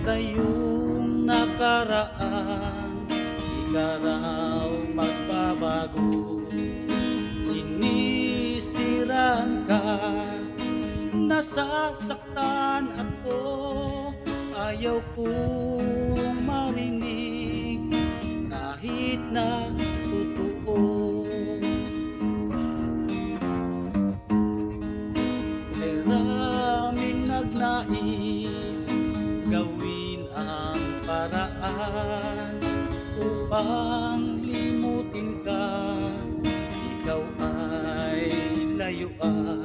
Sa iyong nakaraan, di ka raw magbabago. Sinisiraan ka, nasasaktan ako. Ayaw kong marinig kahit na totoo. Maraming nagnais gawin ang paraan upang limutin ka, ikaw ay layuan.